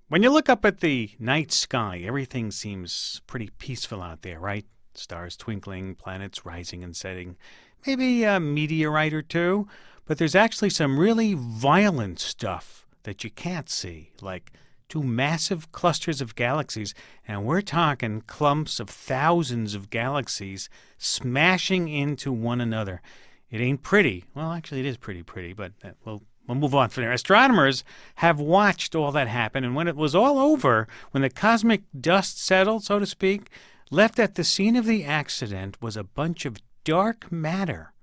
When you look up at the night sky, everything seems pretty peaceful out there, right? Stars twinkling, planets rising and setting, maybe a meteorite or two. But there's actually some really violent stuff that you can't see, like two massive clusters of galaxies, and we're talking clumps of thousands of galaxies smashing into one another. It ain't pretty. Well, actually, it is pretty, but we'll move on from there. Astronomers have watched all that happen, and when it was all over, when the cosmic dust settled, so to speak, left at the scene of the accident was a bunch of dark matter.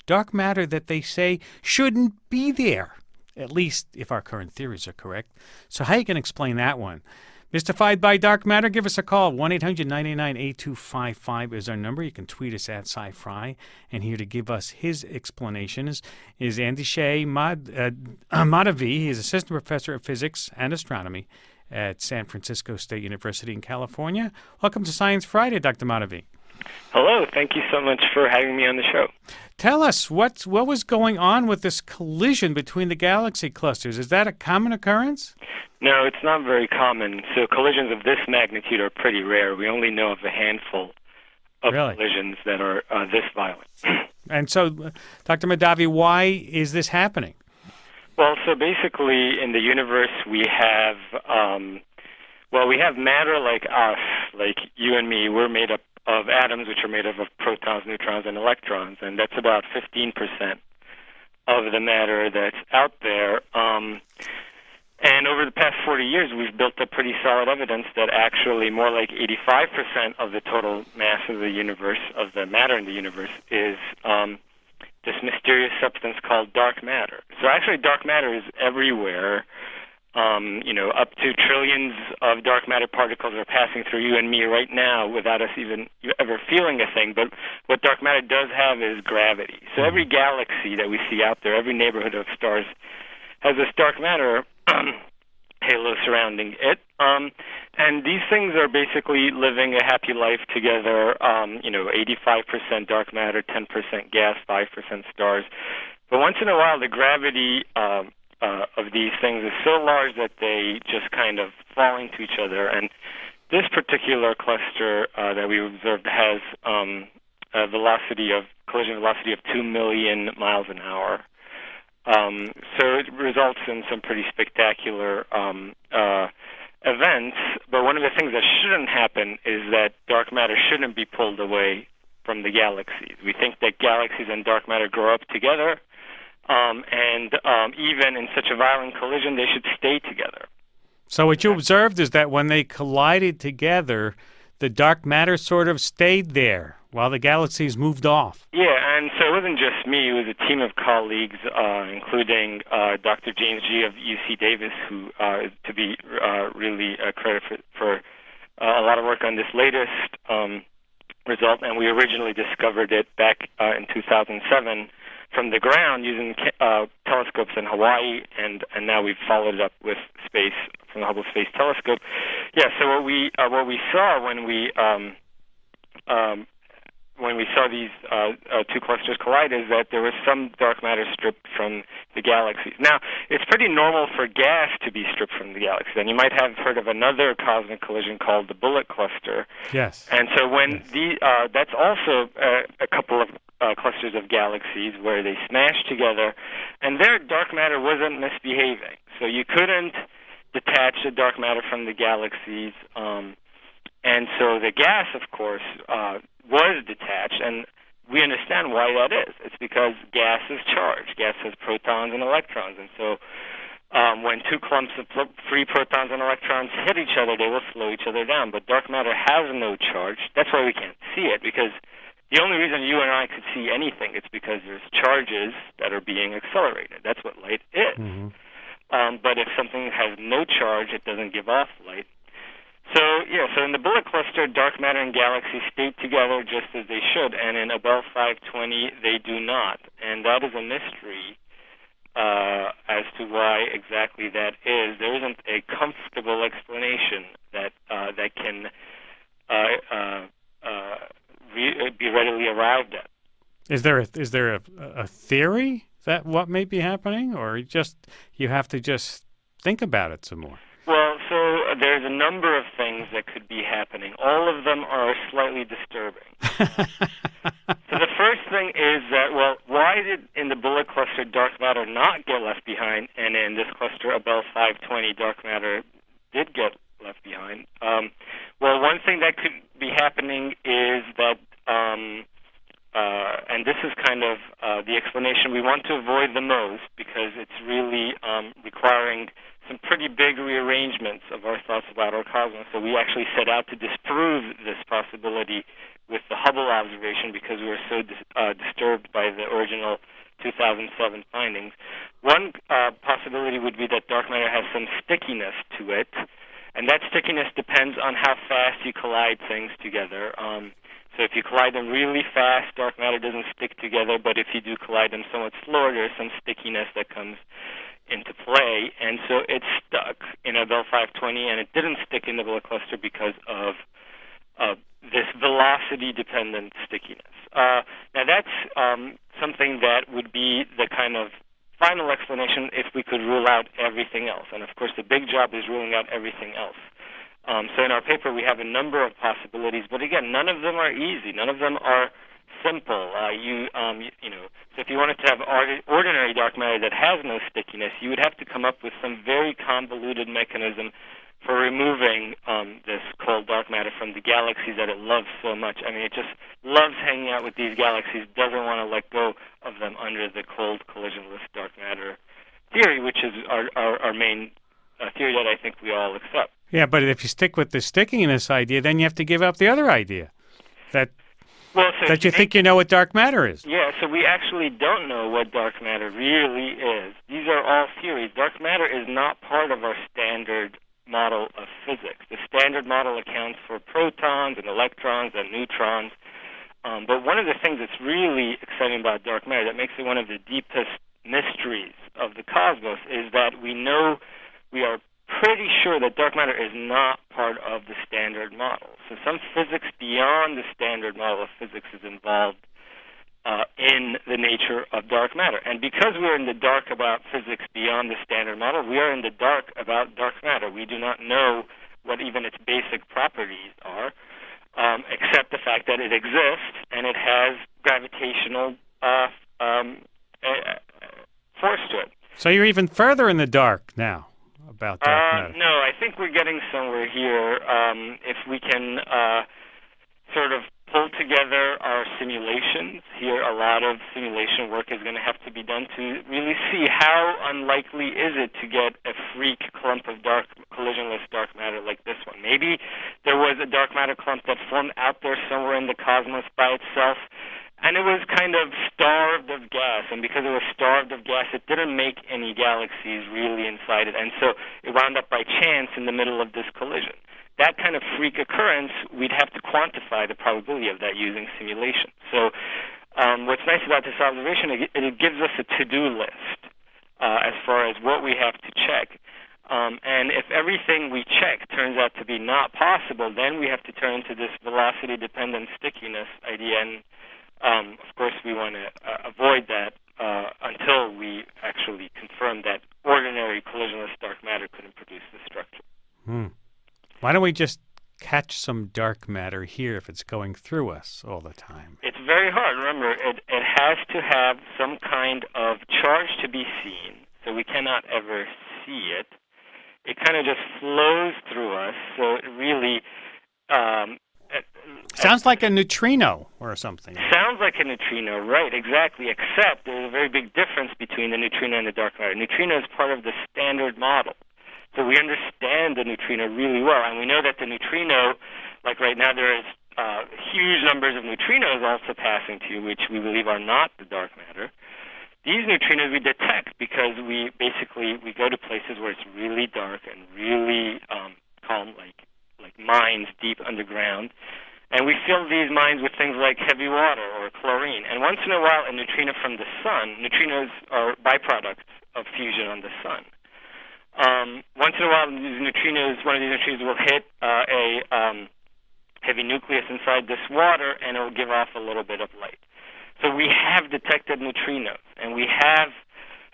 Dark matter that they say shouldn't be there, at least if our current theories are correct. So how you can explain that one? Mystified by dark matter? Give us a call. 1-800-989-8255 is our number. You can tweet us at SciFri. And here to give us his explanations is Andy Shea Madavi. He is assistant professor of physics and astronomy at San Francisco State University in California. Welcome to Science Friday, Dr. Madavi. Hello. Thank you so much for having me on the show. Tell us, what was going on with this collision between the galaxy clusters? Is that a common occurrence? No, it's not very common. So collisions of this magnitude are pretty rare. We only know of a handful of collisions that are this violent. And so, Dr. Madavi, why is this happening? Well, so basically in the universe we have, we have matter like us, like you and me. We're made up of atoms, which are made up of protons, neutrons, and electrons, and that's about 15% of the matter that's out there. And over the past 40 years, we've built up pretty solid evidence that actually more like 85% of the total mass of the universe, of the matter in the universe, is this mysterious substance called dark matter. So actually dark matter is everywhere. Up to trillions of dark matter particles are passing through you and me right now without us even ever feeling a thing. But what dark matter does have is gravity. So every galaxy that we see out there, every neighborhood of stars, has this dark matter halo surrounding it. And these things are basically living a happy life together, 85% dark matter, 10% gas, 5% stars. But once in a while, the gravity of these things is so large that they just kind of fall into each other. And this particular cluster that we observed has a collision velocity of 2 million miles an hour. So it results in some pretty spectacular events. But one of the things that shouldn't happen is that dark matter shouldn't be pulled away from the galaxies. We think that galaxies and dark matter grow up together. And even in such a violent collision, they should stay together. So what you observed is that when they collided together, the dark matter sort of stayed there while the galaxies moved off. Yeah, and so it wasn't just me. It was a team of colleagues, including Dr. James G. of UC Davis, who is to be really credited for a lot of work on this latest result. And we originally discovered it back in 2007 from the ground using telescopes in Hawaii, and now we've followed it up with space from the Hubble Space Telescope. Yeah. So what we saw when we saw these two clusters collide is that there was some dark matter stripped from the galaxies. Now, it's pretty normal for gas to be stripped from the galaxies, and you might have heard of another cosmic collision called the Bullet Cluster. Yes. And so when that's also a couple of clusters of galaxies where they smashed together, and their dark matter wasn't misbehaving. So you couldn't detach the dark matter from the galaxies, and so the gas, of course, was detached, and we understand why that is. It's because gas is charged. Gas has protons and electrons, and so when two clumps of free protons and electrons hit each other, they will slow each other down. But dark matter has no charge. That's why we can't see it, because the only reason you and I could see anything is because there's charges that are being accelerated. That's what light is. Mm-hmm. But if something has no charge, it doesn't give off light. So in the Bullet Cluster, dark matter and galaxies stay together just as they should, and in Abell 520, they do not. And that is a mystery as to why exactly that is. There isn't a comfortable explanation that can be readily arrived at. Is there a theory that what may be happening, or you have to just think about it some more? Well, so there's a number of things that could be happening. All of them are slightly disturbing. So the first thing is that, well, why did in the bullet cluster dark matter not get left behind, and in this cluster above 520 dark matter did get left behind? Well, one thing that could be happening is that, and this is kind of the explanation we want to avoid the most, because it's really requiring some pretty big rearrangements of our thoughts about our cosmos. So we actually set out to disprove this possibility with the Hubble observation because we were so disturbed by the original 2007 findings. One possibility would be that dark matter has some stickiness to it, and that stickiness depends on how fast you collide things together. So if you collide them really fast, dark matter doesn't stick together, but if you do collide them somewhat slower, there's some stickiness that comes into play, and so it stuck in a Bell 520, and it didn't stick in the bullet cluster because of this velocity-dependent stickiness. Now that's something that would be the kind of final explanation if we could rule out everything else, and of course the big job is ruling out everything else. So in our paper we have a number of possibilities, but again, none of them are easy. None of them are simple. So if you wanted to have ordinary dark matter that has no stickiness, you would have to come up with some very convoluted mechanism for removing this cold dark matter from the galaxies that it loves so much. I mean, it just loves hanging out with these galaxies, doesn't want to let go of them under the cold collisionless dark matter theory, which is our main theory that I think we all accept. Yeah, but if you stick with the stickiness idea, then you have to give up the other idea, that you think you know what dark matter is. Yeah, so we actually don't know what dark matter really is. These are all theories. Dark matter is not part of our standard model of physics. The standard model accounts for protons and electrons and neutrons. But one of the things that's really exciting about dark matter, that makes it one of the deepest mysteries of the cosmos, is that we are pretty sure that dark matter is not part of the standard model. So some physics beyond the standard model of physics is involved in the nature of dark matter. And because we're in the dark about physics beyond the standard model, we are in the dark about dark matter. We do not know what even its basic properties are, except the fact that it exists and it has gravitational force to it. So you're even further in the dark now about dark matter. No, I think we're getting somewhere here. If we can sort of pull together our simulations here, a lot of simulation work is going to have to be done to really see how unlikely is it to get a freak clump of collisionless dark matter like this one. Maybe there was a dark matter clump that formed out there somewhere in the cosmos by itself, and it was kind of starved of gas, and because it was starved of gas, it didn't make any galaxies really inside it, and so it wound up by chance in the middle of this collision. That kind of freak occurrence, we'd have to quantify the probability of that using simulation. So what's nice about this observation, it gives us a to-do list as far as what we have to check. And if everything we check turns out to be not possible, then we have to turn to this velocity-dependent stickiness idea, and of course, we want to avoid that until we actually confirm that ordinary collisionless dark matter couldn't produce this structure. Why don't we just catch some dark matter here if it's going through us all the time? It's very hard. Remember, it has to have some kind of charge to be seen, so we cannot ever see it. It kind of just flows through us, so it really... sounds like a neutrino or something. Sounds like a neutrino, right, exactly, except there's a very big difference between the neutrino and the dark matter. Neutrino is part of the standard model. So we understand the neutrino really well, and we know that the neutrino, like right now there is huge numbers of neutrinos also passing to you, which we believe are not the dark matter. These neutrinos we detect because we go to places where it's really dark and really calm, like mines deep underground, and we fill these mines with things like heavy water or chlorine. And once in a while, a neutrino from the sun, neutrinos are byproducts of fusion on the sun. Once in a while, one of these neutrinos will hit a heavy nucleus inside this water, and it will give off a little bit of light. So we have detected neutrinos, and we have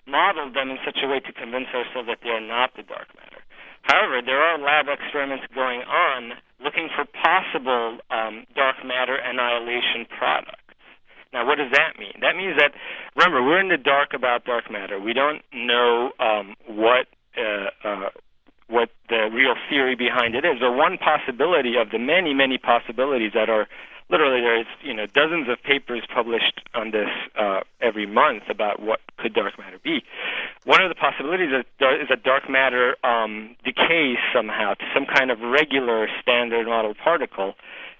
modeled them in such a way to convince ourselves that they are not the dark matter. However, there are lab experiments going on looking for possible dark matter annihilation products. Now, what does that mean? That means that, remember, we're in the dark about dark matter. We don't know what the real theory behind it is. But one possibility of the many, many possibilities that are literally, there's dozens of papers published on this every month about what could dark matter be. One of the possibilities is that dark matter decays somehow to some kind of regular standard model particle.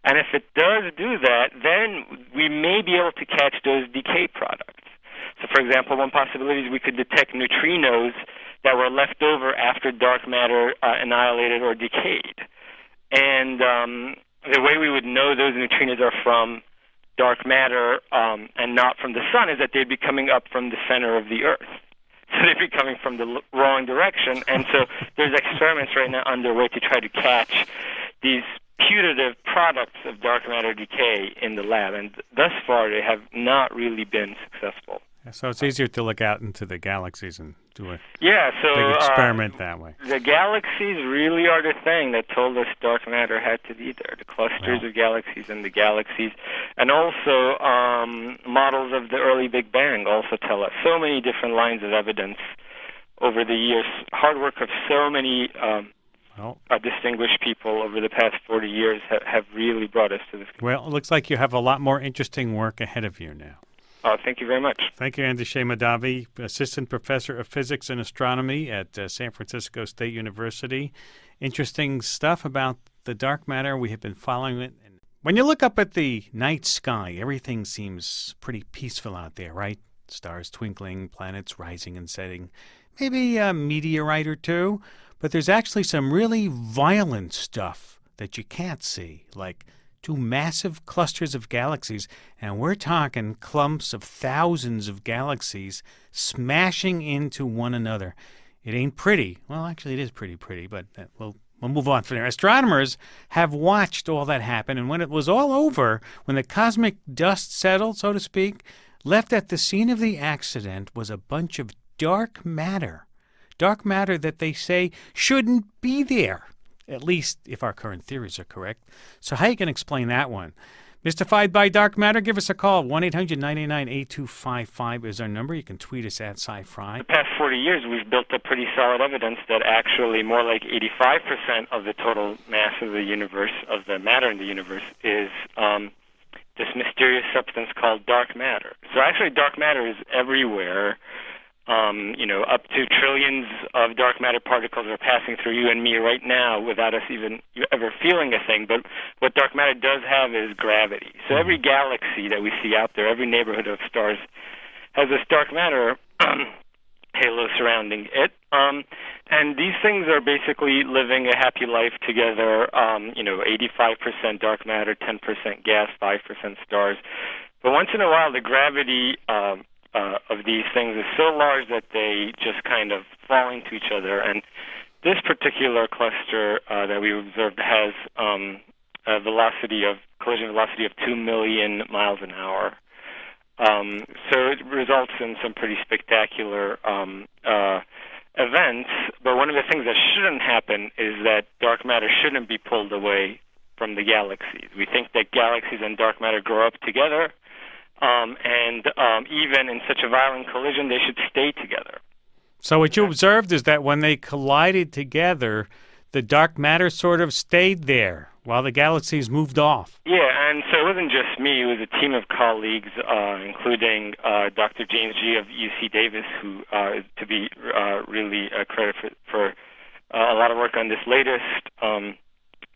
And if it does do that, then we may be able to catch those decay products. So, for example, one possibility is we could detect neutrinos that were left over after dark matter annihilated or decayed. And the way we would know those neutrinos are from dark matter and not from the sun is that they'd be coming up from the center of the Earth. So they'd be coming from the wrong direction. And so there's experiments right now underway to try to catch these putative products of dark matter decay in the lab. And thus far, they have not really been successful. So it's easier to look out into the galaxies and do a big experiment that way. The galaxies really are the thing that told us dark matter had to be there. The clusters of galaxies and the galaxies. And also models of the early Big Bang also tell us so many different lines of evidence over the years. Hard work of so many distinguished people over the past 40 years have really brought us to this. Well, it looks like you have a lot more interesting work ahead of you now. Thank you very much. Thank you, Andishay Mahdavi, Assistant Professor of Physics and Astronomy at San Francisco State University. Interesting stuff about the dark matter. We have been following it. When you look up at the night sky, everything seems pretty peaceful out there, right? Stars twinkling, planets rising and setting, maybe a meteorite or two. But there's actually some really violent stuff that you can't see, like two massive clusters of galaxies, and we're talking clumps of thousands of galaxies smashing into one another. It ain't pretty. Well, actually, it is pretty, but we'll move on from there. Astronomers have watched all that happen, and when it was all over, when the cosmic dust settled, so to speak, left at the scene of the accident was a bunch of dark matter. Dark matter that they say shouldn't be there. At least if our current theories are correct. So how you can explain that one? Mystified by dark matter? Give us a call. 1-800-989-8255 is our number. You can tweet us at SciFri. The past 40 years, we've built up pretty solid evidence that actually more like 85% of the total mass of the universe, of the matter in the universe, is this mysterious substance called dark matter. So actually dark matter is everywhere. Up to trillions of dark matter particles are passing through you and me right now without us even ever feeling a thing. But what dark matter does have is gravity. So every galaxy that we see out there, every neighborhood of stars, has this dark matter halo surrounding it. And these things are basically living a happy life together, 85% dark matter, 10% gas, 5% stars. But once in a while, the gravity of these things is so large that they just kind of fall into each other. And this particular cluster that we observed has a collision velocity of 2 million miles an hour. So it results in some pretty spectacular events. But one of the things that shouldn't happen is that dark matter shouldn't be pulled away from the galaxies. We think that galaxies and dark matter grow up together. And even in such a violent collision, they should stay together. So what you observed is that when they collided together, the dark matter sort of stayed there while the galaxies moved off. Yeah, and so it wasn't just me. It was a team of colleagues, including Dr. James G. of UC Davis, who is to be really credited for a lot of work on this latest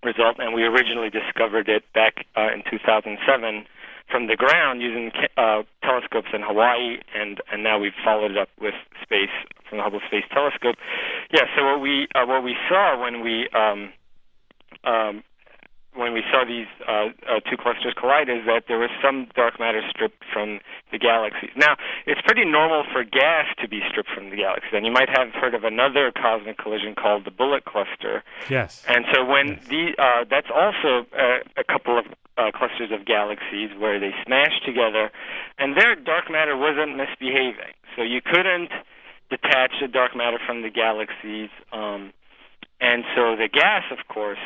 result. And we originally discovered it back in 2007 from the ground using telescopes in Hawaii, and now we've followed it up with space from the Hubble Space Telescope. Yeah. So what we saw when we saw these two clusters collide is that there was some dark matter stripped from the galaxies. Now, it's pretty normal for gas to be stripped from the galaxies, and you might have heard of another cosmic collision called the Bullet Cluster. Yes. And so when that's also a couple of clusters of galaxies where they smashed together, and their dark matter wasn't misbehaving. So you couldn't detach the dark matter from the galaxies. And so the gas, of course,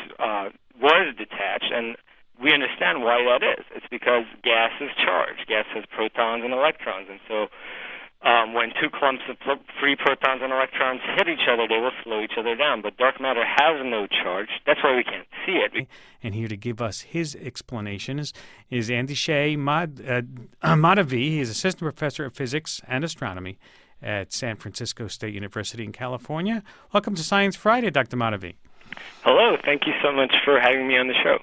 was detached, and we understand why that is. It's because gas is charged. Gas has protons and electrons, and so when two clumps of free protons and electrons hit each other, they will slow each other down. But dark matter has no charge. That's why we can't see it. And here to give us his explanation is Andishay Madhavi. He is assistant professor of physics and astronomy at San Francisco State University in California. Welcome to Science Friday, Dr. Madhavi. Hello. Thank you so much for having me on the show.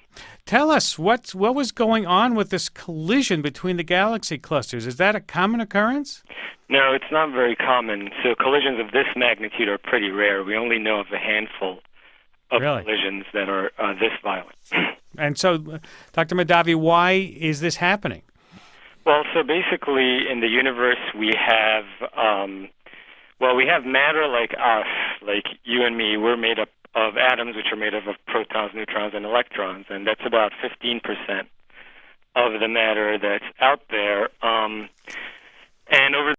Tell us, what was going on with this collision between the galaxy clusters? Is that a common occurrence? No, it's not very common. So collisions of this magnitude are pretty rare. We only know of a handful of collisions that are this violent. And so, Dr. Madhavi, why is this happening? Well, so basically in the universe we have, we have matter like us, like you and me. We're made up of atoms, which are made up of protons, neutrons, and electrons, and that's about 15% of the matter that's out there. And over